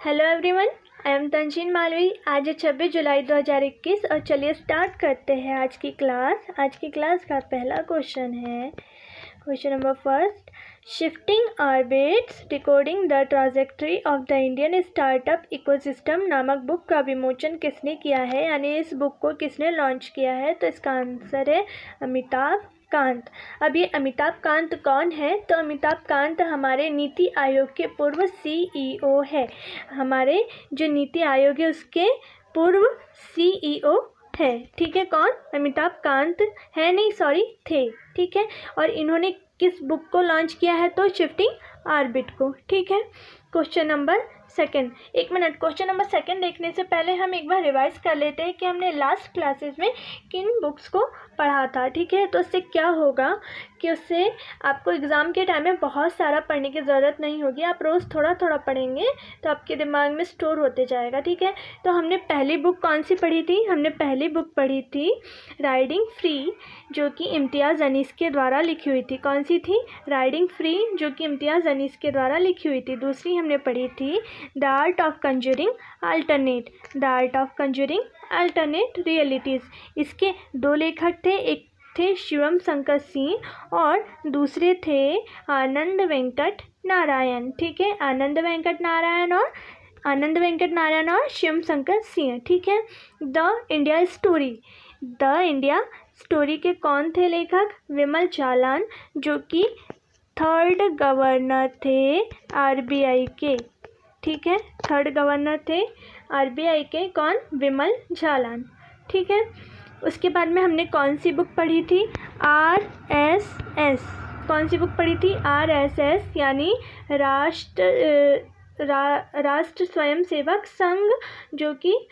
Hello everyone, I am Tanzeen Malvi. आज है 26 जुलाई 2021 और चलिए स्टार्ट करते हैं आज की क्लास। आज की क्लास का पहला क्वेश्चन है question number first, shifting orbits decoding the trajectory of the Indian startup ecosystem नामक बुक का विमोचन किसने किया है, यानी इस बुक को किसने लॉन्च किया है। तो इसका आंसर है अमिताभ कांत। अब ये अमिताभ कांत कौन है? तो अमिताभ कांत हमारे नीति आयोग के पूर्व CEO है। हमारे जो नीति आयोग है उसके पूर्व CEO है। ठीक है, कौन? अमिताभ कांत है, नहीं सॉरी थे। ठीक है, और इन्होंने किस बुक को लॉन्च किया है? तो शिफ्टिंग ऑर्बिट को। ठीक है, क्वेश्चन नंबर सेकंड, एक मिनट, क्वेश्चन नंबर सेकंड देखने से पहले हम एक बार रिवाइज कर लेते हैं कि हमने लास्ट क्लासेस में किन बुक्स को पढ़ा था। ठीक है, तो उससे क्या होगा कि उससे आपको एग्ज़ाम के टाइम में बहुत सारा पढ़ने की ज़रूरत नहीं होगी। आप रोज़ थोड़ा थोड़ा पढ़ेंगे तो आपके दिमाग में स्टोर होते जाएगा। ठीक है, तो हमने पहली बुक कौन सी पढ़ी थी? हमने पहली बुक पढ़ी थी राइडिंग फ्री, जो कि इम्तियाज़ अनीस के द्वारा लिखी हुई थी। कौन सी थी? राइडिंग फ्री, जो कि इम्तियाज़ अनीस के द्वारा लिखी हुई थी। दूसरी हमने पढ़ी थी the art of Conjuring alternate, the art of Conjuring alternate realities. इसके दो लेखक थे, एक थे शिवम शंकर सिंह और दूसरे थे आनंद वेंकट नारायण। ठीक है, आनंद वेंकट नारायण और शिवम शंकर सिंह। ठीक है, द इंडिया स्टोरी के कौन थे लेखक? विमल जालान, जो कि 3rd गवर्नर थे RBI के। ठीक है, 3rd गवर्नर थे RBI के, कौन? विमल जालान। ठीक है, उसके बाद में हमने कौन सी बुक पढ़ी थी? RSS। कौन सी बुक पढ़ी थी? RSS, यानी राष्ट्र स्वयं सेवक संघ, जो कि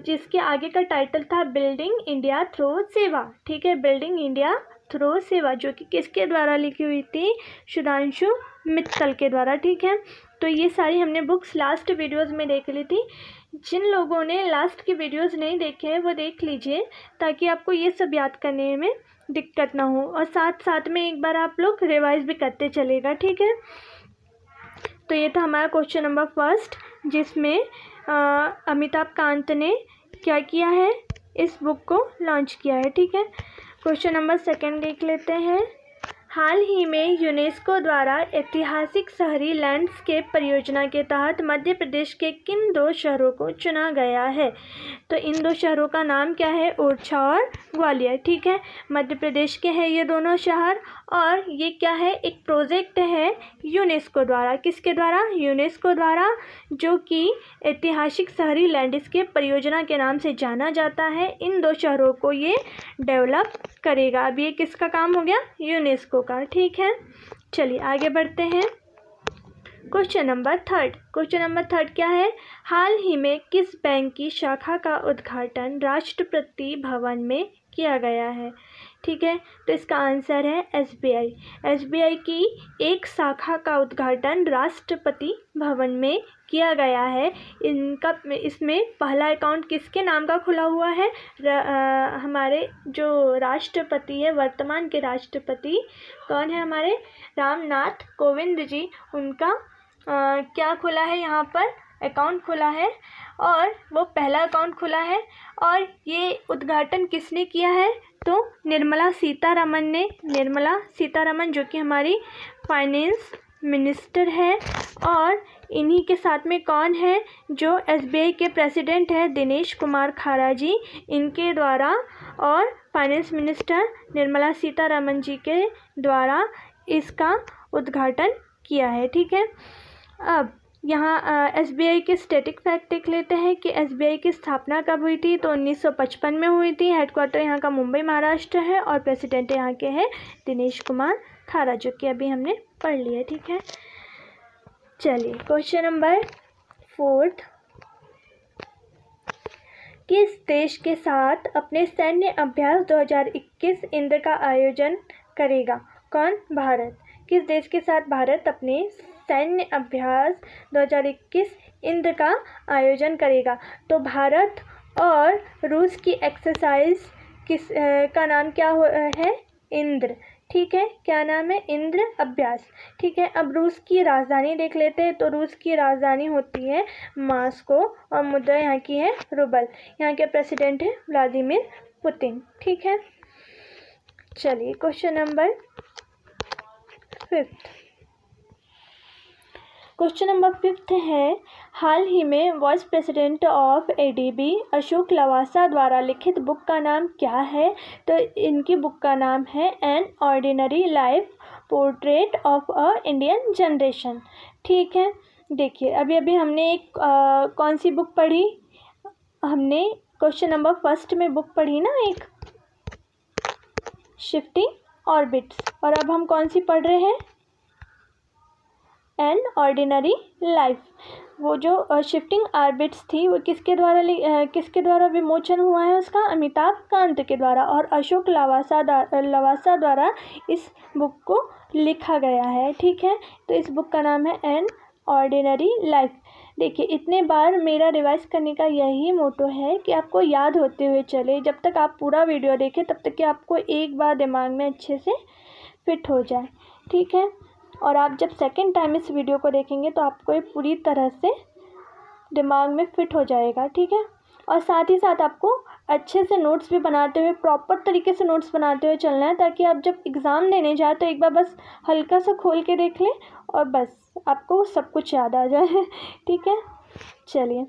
जिसके आगे का टाइटल था बिल्डिंग इंडिया थ्रू सेवा। ठीक है, बिल्डिंग इंडिया थ्रू सेवा, जो कि किसके द्वारा लिखी हुई थी? सुधांशु मित्तल के द्वारा। ठीक है, तो ये सारी हमने बुक्स लास्ट वीडियोज़ में देख ली थी। जिन लोगों ने लास्ट की वीडियोज़ नहीं देखे हैं वो देख लीजिए, ताकि आपको ये सब याद करने में दिक्कत ना हो, और साथ साथ में एक बार आप लोग रिवाइज भी करते चलेगा। ठीक है, तो ये था हमारा क्वेश्चन नंबर फर्स्ट, जिसमें अमिताभ कांत ने क्या किया है? इस बुक को लॉन्च किया है। ठीक है, क्वेश्चन नंबर सेकंड देख लेते हैं। हाल ही में यूनेस्को द्वारा ऐतिहासिक शहरी लैंडस्केप परियोजना के तहत मध्य प्रदेश के किन 2 शहरों को चुना गया है? तो इन 2 शहरों का नाम क्या है? ओरछा और ग्वालियर। ठीक है, मध्य प्रदेश के हैं ये दोनों शहर, और ये क्या है? एक प्रोजेक्ट है यूनेस्को द्वारा। किसके द्वारा? यूनेस्को द्वारा, जो कि ऐतिहासिक शहरी लैंडस्केप परियोजना के नाम से जाना जाता है। इन 2 शहरों को ये डेवलप करेगा। अब ये किसका काम हो गया? यूनेस्को का। ठीक है, चलिए आगे बढ़ते हैं। क्वेश्चन नंबर थर्ड क्या है? हाल ही में किस बैंक की शाखा का उद्घाटन राष्ट्रपति भवन में किया गया है? ठीक है, तो इसका आंसर है SBI की एक शाखा का उद्घाटन राष्ट्रपति भवन में किया गया है। इसमें पहला अकाउंट किसके नाम का खुला हुआ है? हमारे जो राष्ट्रपति है, वर्तमान के राष्ट्रपति कौन है? हमारे रामनाथ कोविंद जी, उनका क्या खुला है? यहाँ पर अकाउंट खुला है, और वो पहला अकाउंट खुला है। और ये उद्घाटन किसने किया है? तो निर्मला सीतारमन, जो कि हमारी फाइनेंस मिनिस्टर है। और इन्हीं के साथ में कौन है? जो SBI के प्रेसिडेंट है दिनेश कुमार खारा जी, इनके द्वारा और फाइनेंस मिनिस्टर निर्मला सीतारमन जी के द्वारा इसका उद्घाटन किया है। ठीक है, अब यहाँ SBI के स्टैटिक फैक्ट देख लेते हैं कि SBI की स्थापना कब हुई थी? तो 1955 में हुई थी। हेडक्वार्टर यहाँ का मुंबई महाराष्ट्र है, और प्रेसिडेंट यहाँ के हैं दिनेश कुमार खारा, जो कि अभी हमने पढ़ लिया। ठीक है, चलिए क्वेश्चन नंबर 4, किस देश के साथ अपने सैन्य अभ्यास 2021 इंद्र का आयोजन करेगा? कौन? भारत। किस देश के साथ भारत अपने सैन्य अभ्यास 2021 इंद्र का आयोजन करेगा? तो भारत और रूस की एक्सरसाइज का नाम क्या है? इंद्र। ठीक है, क्या नाम है? इंद्र अभ्यास। ठीक है, अब रूस की राजधानी देख लेते हैं। तो रूस की राजधानी होती है मॉस्को और मुद्रा यहाँ की है रूबल। यहाँ के प्रेसिडेंट है व्लादिमीर पुतिन। ठीक है, चलिए क्वेश्चन नंबर 5। क्वेश्चन नंबर 5 है, हाल ही में vice president of ADB Ashok Lavasa द्वारा लिखित बुक का नाम क्या है? तो इनकी बुक का नाम है an ordinary life portrait of a Indian generation. ठीक है, देखिए अभी अभी हमने एक कौन सी बुक पढ़ी? हमने क्वेश्चन नंबर 1 में बुक पढ़ी ना, एक शिफ्टिंग ऑर्बिट्स। और अब हम कौन सी पढ़ रहे हैं? An ordinary life. वो जो शिफ्टिंग ऑर्बिट्स थी वो किसके द्वारा विमोचन हुआ है उसका? अमिताभ कांत के द्वारा। और अशोक लवासा द्वारा इस बुक को लिखा गया है। ठीक है, तो इस बुक का नाम है एन ऑर्डिनरी लाइफ। देखिए इतने बार मेरा रिवाइज करने का यही मोटो है कि आपको याद होते हुए चले। जब तक आप पूरा वीडियो देखें तब तक कि आपको एक बार दिमाग में अच्छे से फिट हो जाए। ठीक है, और आप जब सेकंड टाइम इस वीडियो को देखेंगे तो आपको ये पूरी तरह से दिमाग में फिट हो जाएगा। ठीक है, और साथ ही साथ आपको अच्छे से नोट्स भी बनाते हुए, प्रॉपर तरीके से नोट्स बनाते हुए चलना है, ताकि आप जब एग्ज़ाम देने जाए तो एक बार बस हल्का सा खोल के देख लें और बस आपको सब कुछ याद आ जाए। ठीक है, चलिए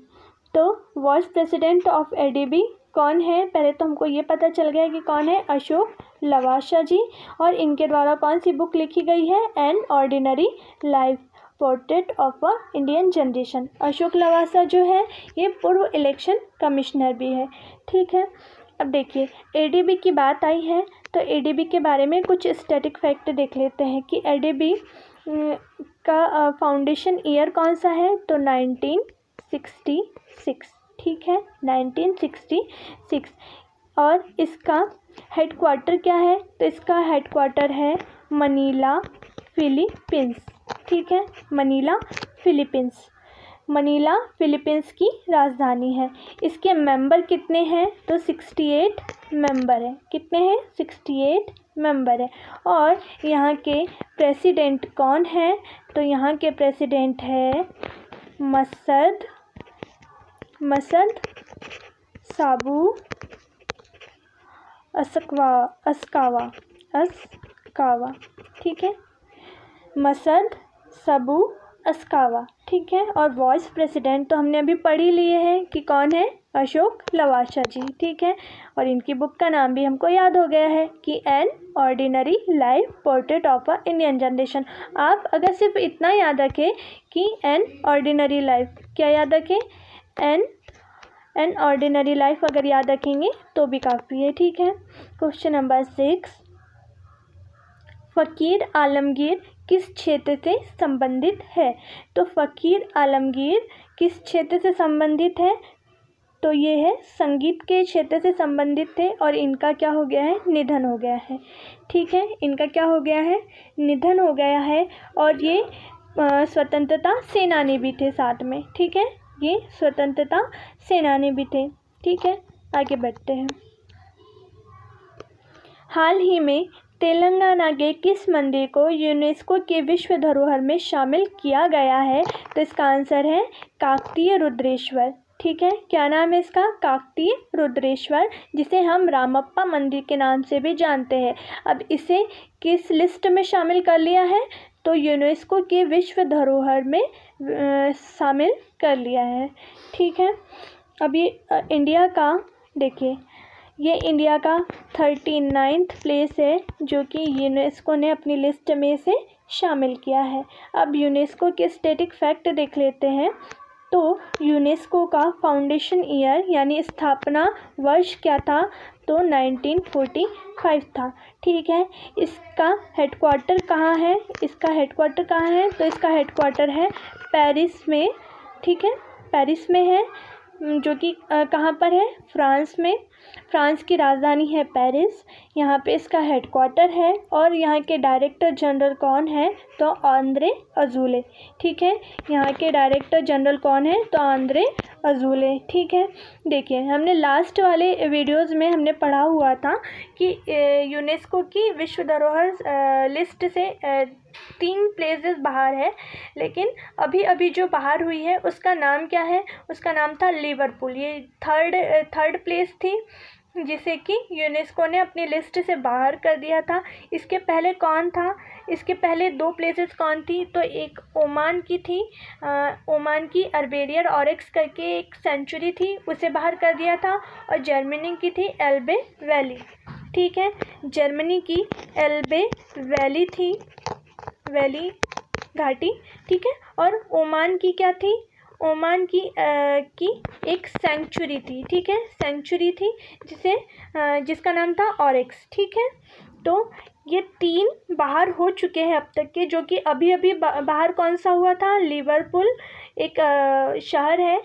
तो वाइस प्रेसिडेंट ऑफ एडीबी कौन है? पहले तो हमको ये पता चल गया कि कौन है, अशोक लवासा जी। और इनके द्वारा कौन सी बुक लिखी गई है? An ordinary life portrait of a Indian generation. Ashok Lavasa जो है ये पूर्व इलेक्शन कमिश्नर भी है। ठीक है, अब देखिए एडीबी की बात आई है तो एडीबी के बारे में कुछ स्टैटिक फैक्ट देख लेते हैं कि एडीबी का फाउंडेशन ईयर कौन सा है? तो 1966। ठीक है, 1966। और इसका हेडक्वार्टर क्या है? तो इसका हेडक्वार्टर है मनीला, फिलीपींस। ठीक है, मनीला, फिलीपींस। मनीला फिलीपींस की राजधानी है। इसके मेंबर कितने हैं? तो 68 मेंबर हैं। कितने हैं? 68 मेंबर है। और यहाँ के प्रेसिडेंट कौन है? तो यहाँ के प्रेसिडेंट है मसद साबू अस्कावा। ठीक है, मसद सबू अस्कावा। ठीक है, और वाइस प्रेसिडेंट तो हमने अभी पढ़ ही लिए हैं कि कौन है? अशोक लवासा जी। ठीक है, और इनकी बुक का नाम भी हमको याद हो गया है कि an ordinary life portrait of a Indian generation. आप अगर सिर्फ इतना याद रखें कि एन ऑर्डिनरी लाइफ, क्या याद रखें? एन ऑर्डिनरी लाइफ अगर याद रखेंगे तो भी काफ़ी है। ठीक है, क्वेश्चन नंबर 6, फ़कीर आलमगीर किस क्षेत्र से संबंधित है? तो फ़कीर आलमगीर किस क्षेत्र से संबंधित है? तो ये है संगीत के क्षेत्र से संबंधित थे और इनका क्या हो गया है? निधन हो गया है। ठीक है, इनका क्या हो गया है? निधन हो गया है। और ये स्वतंत्रता सेनानी भी थे साथ में। ठीक है, ये स्वतंत्रता सेनानी भी थे। ठीक है, आगे बढ़ते हैं। हाल ही में तेलंगाना के किस मंदिर को यूनेस्को के विश्व धरोहर में शामिल किया गया है? तो इसका आंसर है काकतीय रुद्रेश्वर। ठीक है, क्या नाम है इसका? काकतीय रुद्रेश्वर, जिसे हम रामप्पा मंदिर के नाम से भी जानते हैं। अब इसे किस लिस्ट में शामिल कर लिया है? तो यूनेस्को के विश्व धरोहर में शामिल कर लिया है। ठीक है, अब ये इंडिया का, देखिए ये इंडिया का 39th प्लेस है जो कि यूनेस्को ने अपनी लिस्ट में से शामिल किया है। अब यूनेस्को के स्टैटिक फैक्ट देख लेते हैं। तो यूनेस्को का फाउंडेशन ईयर यानी स्थापना वर्ष क्या था? तो 1945 था। ठीक है, इसका हेडक्वार्टर कहाँ है? इसका हेडक्वार्टर कहाँ है? तो इसका हेडक्वार्टर है पेरिस में। ठीक है, पेरिस में है, जो कि कहाँ पर है? फ्रांस में। फ्रांस की राजधानी है पेरिस, यहाँ पे इसका हेडक्वार्टर है और यहाँ के डायरेक्टर जनरल कौन है, तो आंद्रे अजूले। ठीक है, यहाँ के डायरेक्टर जनरल कौन है, तो आंद्रे अजूले। ठीक है, देखिए हमने लास्ट वाले वीडियोस में हमने पढ़ा हुआ था कि यूनेस्को की विश्व धरोहर लिस्ट से 3 प्लेसेस बाहर है, लेकिन अभी अभी जो बाहर हुई है उसका नाम क्या है, उसका नाम था लिवरपूल। ये थर्ड प्लेस थी जिसे कि यूनेस्को ने अपनी लिस्ट से बाहर कर दिया था। इसके पहले कौन था, इसके पहले 2 प्लेसेस कौन थी, तो एक ओमान की थी, ओमान की अरबेरियर ऑरिक्स करके एक सेंचुरी थी, उसे बाहर कर दिया था। और जर्मनी की थी एल्बे वैली। ठीक है, जर्मनी की एल्बे वैली थी, वैली घाटी। ठीक है, और ओमान की क्या थी, ओमान की एक सेंचुरी थी। ठीक है, सेंचुरी थी जिसका नाम था ऑरिक्स। ठीक है, तो ये 3 बाहर हो चुके हैं अब तक के, जो कि अभी अभी बाहर कौन सा हुआ था, लिवरपूल एक शहर है,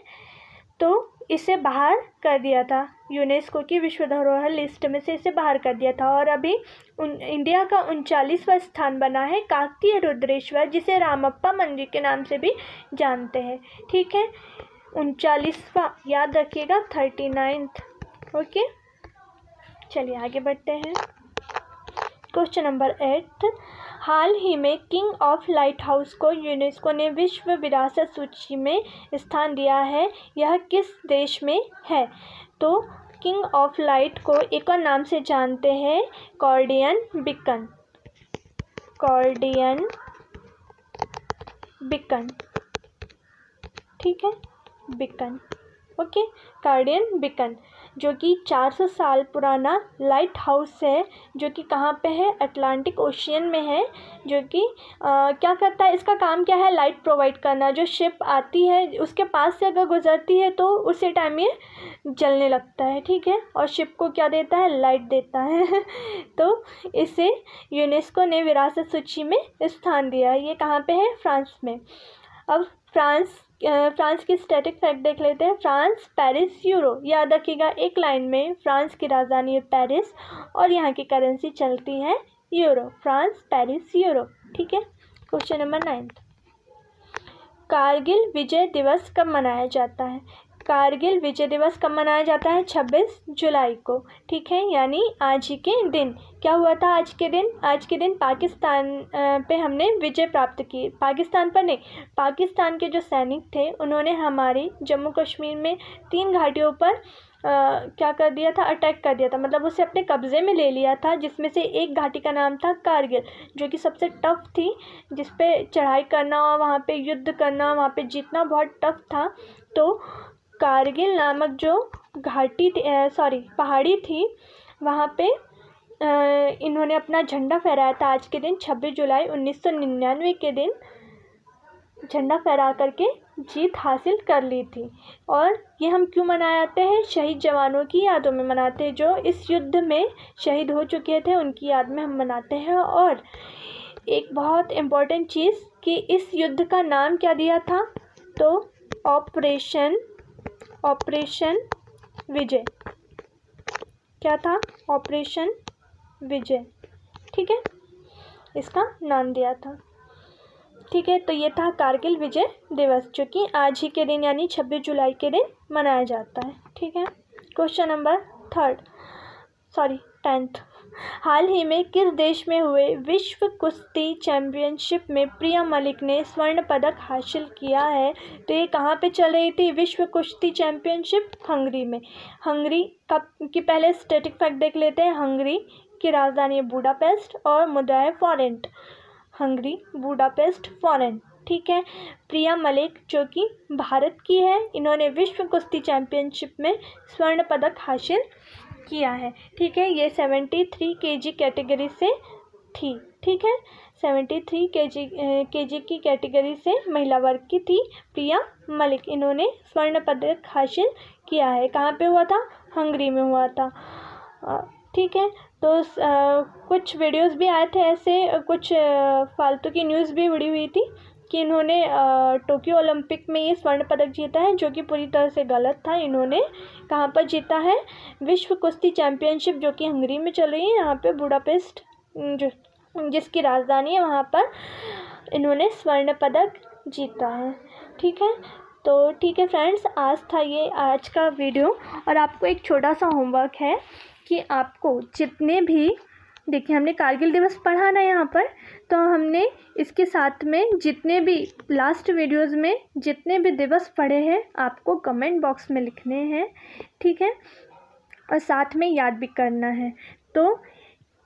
तो इसे बाहर कर दिया था यूनेस्को की विश्व धरोहर लिस्ट में से, इसे बाहर कर दिया था। और अभी इंडिया का 39वां स्थान बना है काकतीय रुद्रेश्वर, जिसे रामप्पा मंदिर के नाम से भी जानते हैं। ठीक है, 39वां याद रखिएगा, 39th। ओके, चलिए आगे बढ़ते हैं। क्वेश्चन नंबर 8, हाल ही में किंग ऑफ लाइट हाउस को यूनेस्को ने विश्व विरासत सूची में स्थान दिया है, यह किस देश में है, तो किंग ऑफ लाइट को एक और नाम से जानते हैं, कॉर्डियन बीकन, कॉर्डियन बीकन। ठीक है, बीकन। ओके, कॉर्डियन बीकन, जो कि 400 साल पुराना लाइट हाउस है, जो कि कहाँ पे है, अटलांटिक ओशियन में है, जो कि क्या करता है, इसका काम क्या है, लाइट प्रोवाइड करना। जो शिप आती है उसके पास से अगर गुजरती है तो उसी टाइम ये जलने लगता है। ठीक है, और शिप को क्या देता है, लाइट देता है। तो इसे यूनेस्को ने विरासत सूची में स्थान दिया है। ये कहाँ पे है, फ्रांस में। अब फ्रांस की स्टैटिक फैक्ट देख लेते हैं। France, Paris, euro. याद रखिएगा, एक लाइन में, फ्रांस की राजधानी है पेरिस और यहाँ की करेंसी चलती है यूरो। France, Paris, euro. ठीक है, क्वेश्चन नंबर 9, कारगिल विजय दिवस कब मनाया जाता है, कारगिल विजय दिवस कब मनाया जाता है, 26 जुलाई को। ठीक है, यानी आज ही के दिन। क्या हुआ था आज के दिन, आज के दिन पाकिस्तान पे हमने विजय प्राप्त की। पाकिस्तान पर नहीं, पाकिस्तान के जो सैनिक थे उन्होंने हमारे जम्मू कश्मीर में 3 घाटियों पर क्या कर दिया था, अटैक कर दिया था, मतलब उसे अपने कब्ज़े में ले लिया था, जिसमें से एक घाटी का नाम था कारगिल, जो कि सबसे टफ थी, जिस पे चढ़ाई करना, वहाँ पे युद्ध करना, वहाँ पे जीतना बहुत टफ था। तो कारगिल नामक जो घाटी पहाड़ी थी, वहाँ पे इन्होंने अपना झंडा फहराया था आज के दिन, 26 जुलाई 1999 के दिन झंडा फहरा करके जीत हासिल कर ली थी। और ये हम क्यों मनाते हैं, शहीद जवानों की यादों में मनाते हैं, जो इस युद्ध में शहीद हो चुके थे, उनकी याद में हम मनाते हैं। और एक बहुत इम्पोर्टेंट चीज़ कि इस युद्ध का नाम क्या दिया था, तो ऑपरेशन विजय। क्या था, ऑपरेशन विजय। ठीक है, इसका नाम दिया था। ठीक है, तो ये था कारगिल विजय दिवस, जो कि आज ही के दिन यानी 26 जुलाई के दिन मनाया जाता है। ठीक है, क्वेश्चन नंबर 10th, हाल ही में किस देश में हुए विश्व कुश्ती चैंपियनशिप में प्रिया मलिक ने स्वर्ण पदक हासिल किया है, तो ये कहाँ पे चल रही थी, विश्व कुश्ती चैंपियनशिप हंगरी में। हंगरी की पहले स्टैटिक फैक्ट देख लेते हैं। हंगरी की राजधानी है बुडापेस्ट और मुद्रा है फॉरेंट। Hungary, Budapest, foreign. ठीक है, प्रिया मलिक जो कि भारत की है, इन्होंने विश्व कुश्ती चैंपियनशिप में स्वर्ण पदक हासिल किया है। ठीक है, ये 73 kg कैटेगरी से थी। ठीक है, 73 kg की कैटेगरी से महिला वर्ग की थी प्रिया मलिक, इन्होंने स्वर्ण पदक हासिल किया है। कहाँ पे हुआ था, हंगरी में हुआ था। ठीक है, तो कुछ वीडियोस भी आए थे ऐसे, कुछ फालतू की न्यूज़ भी उड़ी हुई थी कि इन्होंने टोक्यो ओलंपिक में ये स्वर्ण पदक जीता है, जो कि पूरी तरह से गलत था। इन्होंने कहाँ पर जीता है? विश्व कुश्ती चैम्पियनशिप, जो कि हंगरी में चल रही है, यहाँ पे बुडापेस्ट जो जिसकी राजधानी है, वहाँ पर इन्होंने स्वर्ण पदक जीता है। ठीक है, तो ठीक है फ्रेंड्स, आज का वीडियो। और आपको एक छोटा सा होमवर्क है कि आपको जितने भी, देखिए हमने कारगिल दिवस पढ़ा ना यहाँ पर, तो हमने इसके साथ में जितने भी लास्ट वीडियोस में जितने भी दिवस पढ़े हैं आपको कमेंट बॉक्स में लिखने हैं। ठीक है, और साथ में याद भी करना है। तो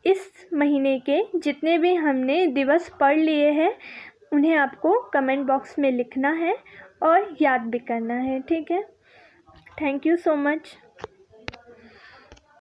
इस महीने के जितने भी हमने दिवस पढ़ लिए हैं उन्हें आपको कमेंट बॉक्स में लिखना है और याद भी करना है। ठीक है, थैंक यू सो मच।